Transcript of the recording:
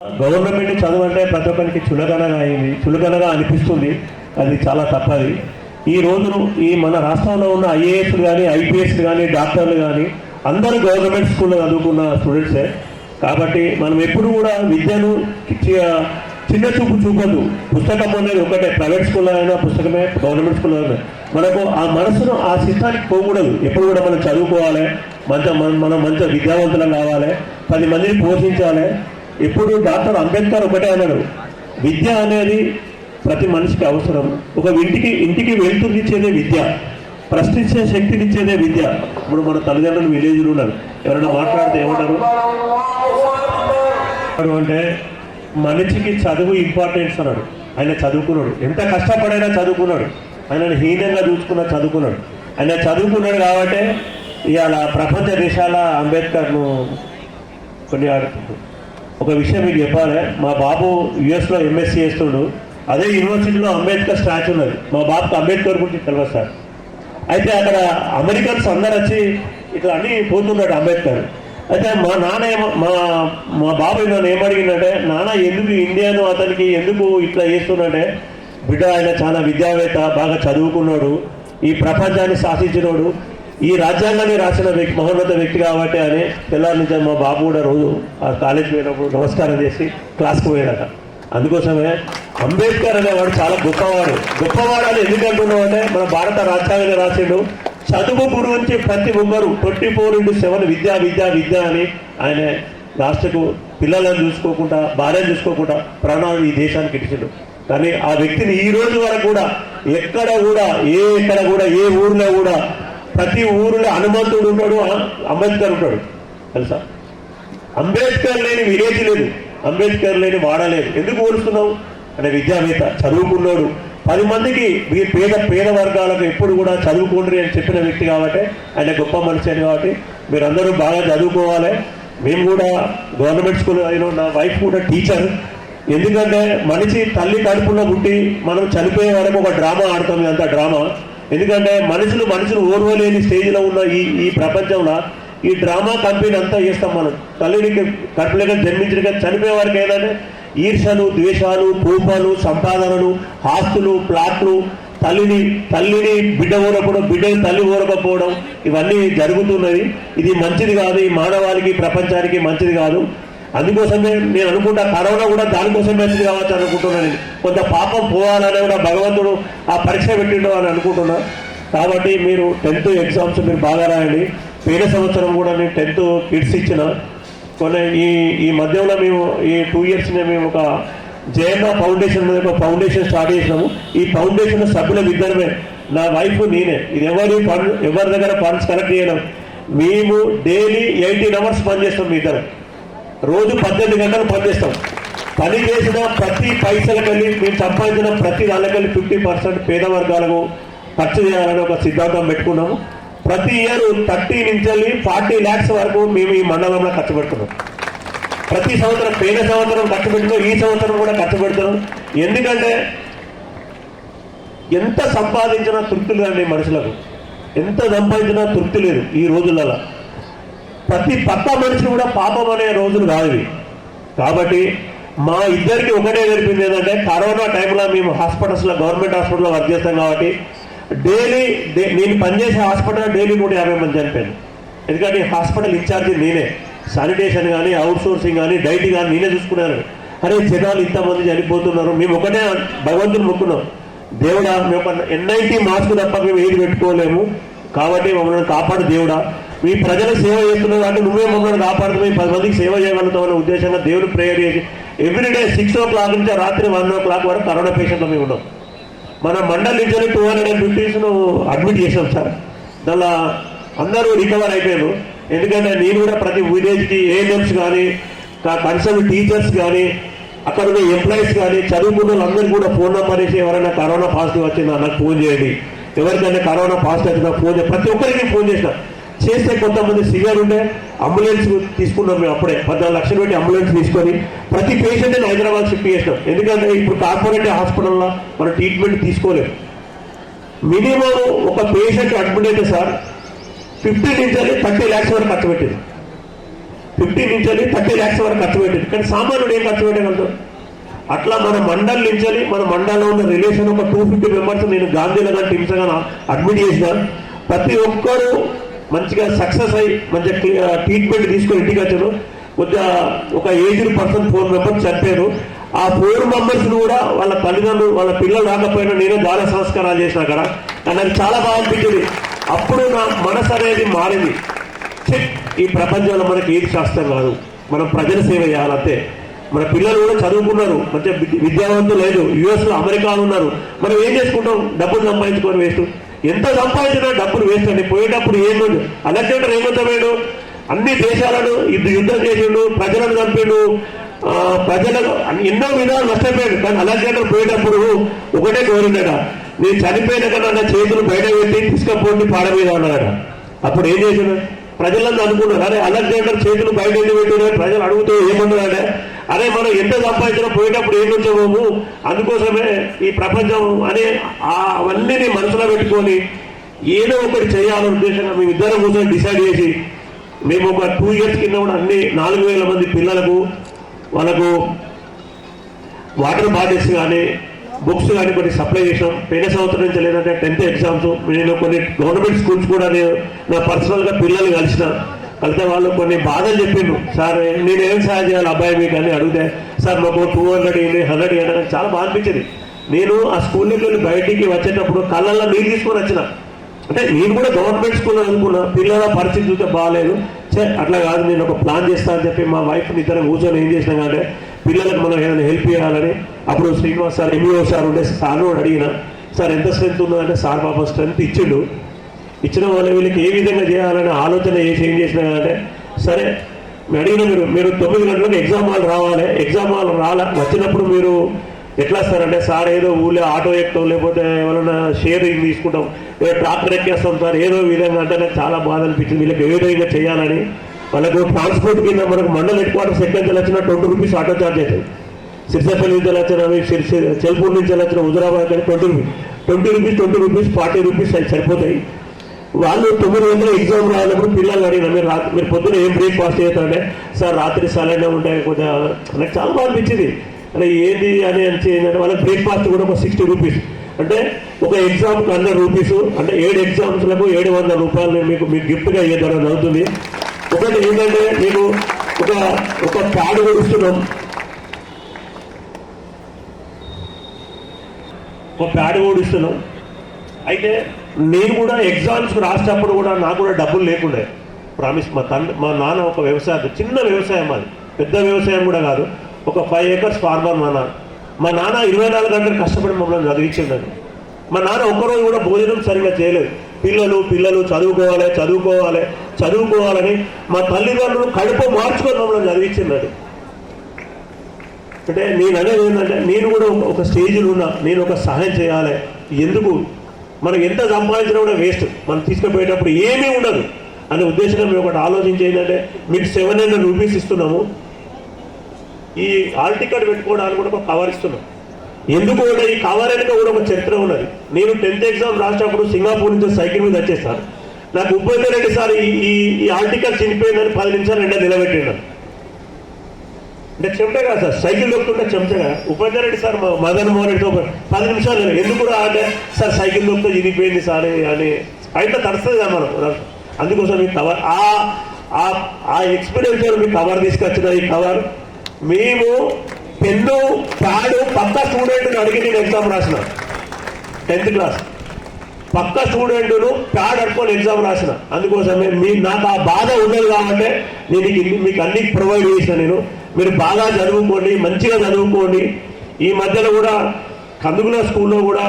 Government చదువు అంటే ప్రతి ఒక్కరికి చులకనగా అయింది, చులకనగా అనిపిస్తుంది. అది చాలా తప్పది. ఈ రోజును ఈ మన రాష్ట్రంలో ఉన్న ఐఏఎస్లు కానీ, ఐపీఎస్లు కానీ, డాక్టర్లు కానీ అందరూ గవర్నమెంట్ స్కూల్లో చదువుకున్న స్టూడెంట్సే. కాబట్టి మనం ఎప్పుడు కూడా విద్యను చిన్న చూపు చూపద్దు. పుస్తకం అనేది ఒకటే, ప్రైవేట్ స్కూల్లో అయినా పుస్తకమే, గవర్నమెంట్ స్కూల్లో అయినా. మనకు ఆ మనసును ఆ సిద్ధానికి పోకూడదు. ఎప్పుడు కూడా మనం చదువుకోవాలి, మనం మంచి విద్యావంతులం కావాలి, 10 మందిని పోషించాలి. ఎప్పుడు డాక్టర్ అంబేద్కర్ ఒకటే అన్నాడు, విద్య అనేది ప్రతి మనిషికి అవసరం. ఒక ఇంటికి వెళ్తునిచ్చేదే విద్య, ప్రశ్నించే శక్తినిచ్చేదే విద్య. ఇప్పుడు మన తల్లిదండ్రులు విలేజ్లో ఉన్నారు, ఎవరైనా మాట్లాడితే ఏమంటారు అంటే మనిషికి చదువు ఇంపార్టెన్స్ అన్నాడు. ఆయన చదువుకున్నాడు, ఎంత కష్టపడైనా చదువుకున్నాడు, ఆయనను హీనంగా చూసుకున్నా చదువుకున్నాడు. ఆయన చదువుకున్నాడు కాబట్టి ఇవాళ ప్రపంచ దేశాల అంబేద్కర్ను కొన్ని ఒక విషయం మీకు చెప్పాలి. మా బాబు యుఎస్లో ఎంఎస్సీ చేస్తుండు, అదే యూనివర్సిటీలో అంబేద్కర్ స్టాచ్యూ ఉన్నది. మా బాబుకి అంబేద్కర్ గురించి తెలియదు సార్. అయితే అక్కడ అమెరికన్స్ అందరు వచ్చి ఇట్లా అన్నీ పోతున్నాడు అంబేద్కర్. అయితే మా నాన్న మా బాబు నన్ను ఏమడిగిందంటే, నాన్న ఎందుకు ఇండియాను అతనికి ఎందుకు ఇట్లా చేస్తున్నట్టే, బిడ్డ ఆయన చాలా విద్యావేత్త, బాగా చదువుకున్నాడు, ఈ ప్రపంచాన్ని శాసించినోడు, ఈ రాజ్యాంగాన్ని రాసిన వ్యక్తి, మహోన్నత వ్యక్తి కాబట్టి అని తెల్లారి నుంచి మా బాబు కూడా రోజు ఆ కాలేజీకి పోయినప్పుడు నమస్కారం చేసి క్లాస్కి పోయాడట. అందుకోసమే అంబేద్కర్ అనేవాడు చాలా గొప్పవాడు అని ఎందుకు అంటున్నావు అంటే, మన భారత రాజ్యాంగాన్ని రాసిండు. చదువు గురించి ప్రతి ఒక్కరు 24/7 విద్య అని ఆయన లాస్ట్కు పిల్లలను చూసుకోకుండా, భార్యను చూసుకోకుండా ప్రాణాలు ఈ దేశానికి ఇచ్చిండు. కానీ ఆ వ్యక్తిని ఈ రోజు వరకు కూడా ఎక్కడ కూడా ఏ ఊర్లో కూడా ప్రతి ఊరిలో హనుమంతుడు ఉంటాడు, అంబేద్కర్ ఉంటాడు. తెలుసా? అంబేద్కర్ లేని విలేజ్ లేదు, అంబేద్కర్ లేని వాడలేదు. ఎందుకు పోలుస్తున్నావు అంటే విద్యావేత్త, చదువుకున్నాడు, 10 మందికి పేద వర్గాలకు ఎప్పుడు కూడా చదువుకోండి అని చెప్పిన వ్యక్తి కాబట్టి ఆయన గొప్ప మనిషి అని. కాబట్టి మీరందరూ బాగా చదువుకోవాలి. మేము కూడా గవర్నమెంట్ స్కూల్ అయినా, నా వైఫ్ కూడా టీచర్. ఎందుకంటే మనిషి తల్లి కడుపులో పుట్టి మనం చనిపోయే వరకు ఒక డ్రామా ఆడతాం, అంత డ్రామా. ఎందుకంటే మనుషులు ఓర్వలేని స్టేజ్లో ఉన్న ఈ ప్రపంచంలో ఈ డ్రామా కంపెనీ అంతా చేస్తాం. మనం తల్లిని కడుపులేక జన్మించిన చనిపోయే వారికి ఏంటంటే ఈర్షలు, ద్వేషాలు, కోపాలు, సంపాదనలు, ఆస్తులు, ప్లాట్లు, తల్లిని బిడ్డ ఊరకపోవడం, బిడ్డని తల్లి ఊరకపోవడం, ఇవన్నీ జరుగుతున్నది. ఇది మంచిది కాదు, ఈ మానవాళికి ప్రపంచానికి మంచిది కాదు. అందుకోసమే నేను అనుకుంటా, కరోనా కూడా దానికోసం మంచిది కావచ్చు అనుకుంటున్నాను. కొంత పాపం పోవాలనే కూడా భగవంతుడు ఆ పరీక్ష పెట్టిండు అని అనుకుంటున్నా. కాబట్టి మీరు 10th ఎగ్జామ్స్ మీరు బాగా రాయండి. పోయిన సంవత్సరం కూడా నేను 10th కిట్స్ ఇచ్చిన. కొన్ని ఈ మధ్యలో మేము ఈ 2 years మేము ఒక జయన్న ఫౌండేషన్ ఒక ఫౌండేషన్ స్టార్ట్ చేసినాము. ఈ ఫౌండేషన్ సభ్యుల ఇద్దరమే, నా వైఫ్ నేనే. ఇది ఎవరి దగ్గర ఫండ్స్ కలెక్ట్ చేయడం. మేము డైలీ 18 hours పనిచేస్తాం. మీ ఇద్దరు రోజు 18 గంటలు పనిచేస్తాం. పని చేసిన ప్రతి పైసలకెళ్ళి, మేము సంపాదించిన ప్రతి దానికెళ్ళి 50% పేద వర్గాలకు ఖర్చు చేయాలని ఒక సిద్ధాంతం పెట్టుకున్నాము. ప్రతి ఇయర్ 30 నుంచి 40 lakhs వరకు మేము ఈ మండలంలో ఖర్చు పెడుతున్నాం. ప్రతి సంవత్సరం, పోయిన సంవత్సరం ఖర్చు పెడుతున్నాం, ఈ సంవత్సరం కూడా ఖర్చు పెడుతున్నాం. ఎందుకంటే ఎంత సంపాదించినా తృప్తి లేదండి మనుషులకు, ఎంత సంపాదించినా తృప్తి లేదు ఈ రోజులలో. ప్రతి పక్క మనిషి కూడా పాపం అనే రోజులు కాదు ఇవి. కాబట్టి మా ఇద్దరికి ఒకటే జరిపింది ఏంటంటే, కరోనా టైంలో మేము హాస్పిటల్స్లో, గవర్నమెంట్ హాస్పిటల్లో వర్క్ చేస్తాం కాబట్టి డైలీ నేను పనిచేసే హాస్పిటల్ డైలీ 150 మంది చనిపోయాను. ఎందుకంటే హాస్పిటల్ ఇన్ఛార్జి నేనే. శానిటేషన్ కానీ, అవుట్ సోర్సింగ్ కానీ, డైట్ కానీ నేనే చూసుకున్నాను. అరే జనాలు ఇంతమంది చనిపోతున్నారు, మేము ఒకటే భగవంతుని మొక్కున్నాం, దేవుడా మేము ఒక N90 మాస్క్ తప్ప మేము ఏది పెట్టుకోలేము, కాబట్టి మమ్మల్ని కాపాడు దేవుడా, మీ ప్రజలకు సేవ చేస్తున్నావు అంటే నువ్వే మమ్మల్ని కాపాడుతున్నావు, 10 మందికి సేవ చేయగలుగుతావు అనే ఉద్దేశంగా దేవుడు ప్రేయర్ చేసి ఎవ్రీడే 6 o'clock నుంచి రాత్రి 1 o'clock వరకు కరోనా పేషెంట్లో మేము ఉన్నాం. మన మండలి నుంచి 250 అడ్మిట్ చేసాం సార్. దానిలో అందరూ రికవర్ అయిపోయారు. ఎందుకంటే నేను కూడా ప్రతి విలేజ్కి ఏఎన్ఎంస్ కానీ, కన్సర్న్ టీచర్స్ కానీ, అక్కడ ఉన్న ఎంప్లాయీస్ కానీ, చదువుకున్న వాళ్ళందరికీ కూడా ఫోన్ నెంబర్ వేసి ఎవరైనా కరోనా పాజిటివ్ వచ్చిందా నాకు ఫోన్ చేయండి, ఎవరికైనా కరోనా పాజిటివ్ వచ్చిందా ఫోన్ చేయండి, ప్రతి ఒక్కరికి ఫోన్ చేస్తే కొంతమంది సివియర్ ఉండే అంబులెన్స్ తీసుకున్నాం. మేము అప్పుడే 14 లక్షలు పెట్టి అంబులెన్స్ తీసుకొని ప్రతి పేషెంట్ని హైదరాబాద్ షిఫ్ట్ చేసినాం. ఎందుకంటే ఇప్పుడు కార్పొరేట్ హాస్పిటల్లో మనం ట్రీట్మెంట్ తీసుకోలేము. మినిమం ఒక పేషెంట్ అడ్మిట్ అయితే సార్ 50 నుంచి 30 lakhs వరకు ఖర్చు పెట్టింది. 15 నుంచి 30 lakhs వరకు ఖర్చు పెట్టింది. కానీ సామాన్యుడు ఏం ఖర్చు పెట్టగలుగుతాడు? అట్లా మన మండల్ నుంచి మన మండలంలో ఉన్న రిలేషన్ ఒక 250 మెంబర్స్ నేను గాంధీలో కానీ టీమ్స్ కానీ అడ్మిట్ చేసిన. ప్రతి ఒక్కరు మంచిగా సక్సెస్ అయ్యి మంచిగా ట్రీట్మెంట్ తీసుకొని ఇంటికి వచ్చారు. కొద్దిగా ఒక ఏజ్డ్ పర్సన్ 4 మెంబర్స్ చనిపోయారు. ఆ 4 మెంబర్స్ కూడా వాళ్ళ తల్లిదండ్రులు వాళ్ళ పిల్లలు రాకపోయినా నేనే దాన సంస్కారాలు చేసిన అక్కడ. నాకు చాలా బాగా అనిపించింది. అప్పుడు నా మనసు అనేది మారింది. ఈ ప్రపంచంలో మనకి ఏది శాస్త్రం కాదు, మనం ప్రజల సేవ చేయాలంతే. మన పిల్లలు కూడా చదువుకున్నారు, మంచిగా విద్యావంతులు లేదు, యుఎస్లో అమెరికాలో ఉన్నారు. మనం ఏం చేసుకుంటాం? డబ్బులు సంపాదించుకొని వేస్ట్. ఎంత సంపాదించినా డబ్బులు వేస్ట్ అండి. పోయేటప్పుడు ఏముంది? అలెగ్జాండర్ ఏమవుతాడు? అన్ని దేశాలను యుద్ధం చేసిండు, ప్రజలను చంపిండు, ప్రజలకు ఎన్నో విధాలు నష్టపోయాడు. కానీ అలెగ్జాండర్ పోయేటప్పుడు ఒకటే కోరిండట, నేను చనిపోయిన కన్నా నా చేతులు బయట పెట్టి తీసుకపోండి పాడ మీద అన్నాడట. అప్పుడు ఏం చేసాడు? ప్రజలందరూ అనుకున్నారు, అరే అలెగ్జాండర్ చేతులు బయట పెట్టిన ప్రజలు అడుగుతూ ఏమన్నాడే, అరే మనం ఎంత సంపాదించినా పోయేటప్పుడు ఏం వచ్చాము. అందుకోసమే ఈ ప్రపంచం అనే అవన్నీ మనసులో పెట్టుకొని ఏదో ఒకటి చేయాలనే ఉద్దేశంగా మేము ఇద్దరం కూర్చొని డిసైడ్ చేసి మేము ఒక 2 years కింద కూడా అన్ని 4000 మంది పిల్లలకు వాళ్ళకు వాటర్ బాటిల్స్ కానీ బుక్స్ కానీ కొన్ని సప్లై చేసాం. పోయిన సంవత్సరం నుంచి లేదంటే 10th ఎగ్జామ్స్ నేను కొన్ని గవర్నమెంట్ స్కూల్స్ కూడా నేను నా పర్సనల్గా పిల్లలు కలిస్తే వాళ్ళు కొన్ని బాధలు చెప్పిండ్రు. సార్ నేను ఏం సహాయం చేయాలి అబ్బాయి మీకు అని అడిగితే, సార్ మాకు 200 ఇవ్వండి 100 ఇవ్వండి నాకు చాలా బాగా అనిపించింది. నేను ఆ స్కూల్లోకి వెళ్ళి బయటికి వచ్చేటప్పుడు కళ్ళల్లో నీళ్ళు తీసుకొని వచ్చిన. అంటే నేను కూడా గవర్నమెంట్ స్కూల్లో అనుకున్నా, పిల్లల పరిస్థితి చూస్తే బాగాలేదు, అట్లా కాదు నేను ఒక ప్లాన్ చేస్తా అని చెప్పి మా వైఫ్ని ఇద్దరు కూర్చొని ఏం చేసినా అంటే పిల్లలకు మనం ఏదైనా హెల్ప్ చేయాలని. అప్పుడు శ్రీనివాస్ సార్ ఎంఈఓ సార్ ఉండే సార్ కూడా అడిగిన, సార్ ఎంత స్ట్రెంత్ ఉందంటే సార్ పాప స్ట్రెంత్ ఇచ్చిండు. ఇచ్చిన వాళ్ళు వీళ్ళకి ఏ విధంగా చేయాలని ఆలోచన చేసి ఏం చేసినా అంటే, సరే అడిగిన మీరు 9 గంటలకు ఎగ్జామ్ హాల్ రావాలి, ఎగ్జామ్ హాల్ వచ్చినప్పుడు మీరు ఎట్లా వస్తారంటే, సార్ ఏదో ఊళ్ళో ఆటో ఎక్కుతాం లేకపోతే ఎవరైనా షేరింగ్ తీసుకుంటాం, ఏదో ట్రాక్టర్ ఎక్కేస్తాం సార్ ఏదో విధంగా. అంటే నాకు చాలా బాధ అనిపించింది. వీళ్ళకి ఏ విధంగా చేయాలని. వాళ్ళకు ట్రాన్స్పోర్ట్ కింద మనకు మండల్ హెడ్ క్వార్టర్స్ ఎక్కడి నుంచి వచ్చిన 20 రూపీస్ ఆటో ఛార్జ్ అవుతుంది. సిరిసపల్లి నుంచి వచ్చిన చెల్పూర్ నుంచి వచ్చిన హుజురాబాద్ 20 రూపీస్ 40 రూపీస్ సరిపోతాయి. వాళ్ళు 900 ఎగ్జామ్ రాయాలప్పుడు పిల్లలు అడిగిన, మీరు పొద్దున ఏం బ్రేక్ఫాస్ట్ చేస్తారంటే, సార్ రాత్రి సలైనా ఉంటాయి కొద్దిగా. నాకు చాలా బాగా అనిపించింది. అంటే ఏది అని ఏంటంటే వాళ్ళకి బ్రేక్ఫాస్ట్ కూడా ఒక 60 రూపీస్. అంటే ఒక ఎగ్జామ్కి 100 రూపీస్, అంటే 7 ఎగ్జామ్స్లకు 700 రూపాయలు మీకు గిఫ్ట్గా ఇవ్వడం అవుతుంది. ఒకటి ఏంటంటే నేను ఒక ప్యాడ్ కొడుస్తున్నాం, అయితే నేను కూడా ఎగ్జామ్స్కి రాసేటప్పుడు కూడా నాకు కూడా డబ్బులు లేకుండే. ప్రామిస్ మా నాన్న ఒక వ్యవసాయం, చిన్న వ్యవసాయం, అది పెద్ద వ్యవసాయం కూడా కాదు, ఒక 5 acres ఫార్మర్ మా నాన్న 24 గంటలు కష్టపడి మమ్మల్ని చదివించిందండి. మా నాన్న ఒక్కరోజు కూడా భోజనం సరిగ్గా చేయలేదు. పిల్లలు చదువుకోవాలని మా తల్లిదండ్రులు కడుపు మార్చుకొని మమ్మల్ని చదివించిందండి. అంటే నేను అనేది ఏంటంటే, నేను కూడా ఒక స్టేజ్లో ఉన్నా, నేను ఒక సహాయం చేయాలి. ఎందుకు మనం ఎంత సంపాదించినా కూడా వేస్ట్, మనం తీసుకుపోయేటప్పుడు ఏమీ ఉండదు అనే ఉద్దేశంగా మేము ఒకటి ఆలోచించి ఏంటంటే, మీకు 700 రూపీస్ ఇస్తున్నాము, ఈ హాల్ టికెట్ పెట్టుకోవడానికి కూడా ఒక కవర్ ఇస్తున్నాం. ఎందుకు కూడా ఈ కవర్ వెనుక కూడా ఒక చరిత్ర ఉన్నది. నేను 10th ఎగ్జామ్ రాసినప్పుడు సింగపూర్ నుంచి సైకిల్ మీద వచ్చేస్తాను. నాకు ఉపేందర్ రెడ్డి సార్ ఈ హాల్ టికెట్ చనిపోయిందని 10 నిమిషాలు ఎండ నిలబెట్టిండు. అంటే చెమట కదా సార్, సైకిల్ దొక్కుతుంటే చెమటగా. ఉపేందర్ రెడ్డి సార్ మదన్ మోహన్ రెడ్డితో 10 నిమిషాలు ఎందుకు అంటే, సార్ సైకిల్ దొక్కుతూ చినిపోయింది సార్ అని బయట తడుస్తుంది కదా మనం. అందుకోసం ఈ కవర్ ఆ ఎక్స్పీరియన్స్ మీ కవర్ తీసుకొచ్చిన ఈ కవర్ మేము పెన్ను ప్యాడు పక్క స్టూడెంట్ని అడిగి నేను ఎగ్జామ్ రాసిన. 10th క్లాస్ పక్క స్టూడెంట్ను ప్యాడ్ అట్టుకొని ఎగ్జామ్ రాసిన. అందుకోసమే నాకు ఆ బాధ ఉండదు కాబట్టి నేను మీకు అన్ని ప్రొవైడ్ చేసిన. మీరు బాగా చదువుకోండి, మంచిగా చదువుకోండి. ఈ మధ్యలో కూడా కందుకుల స్కూల్లో కూడా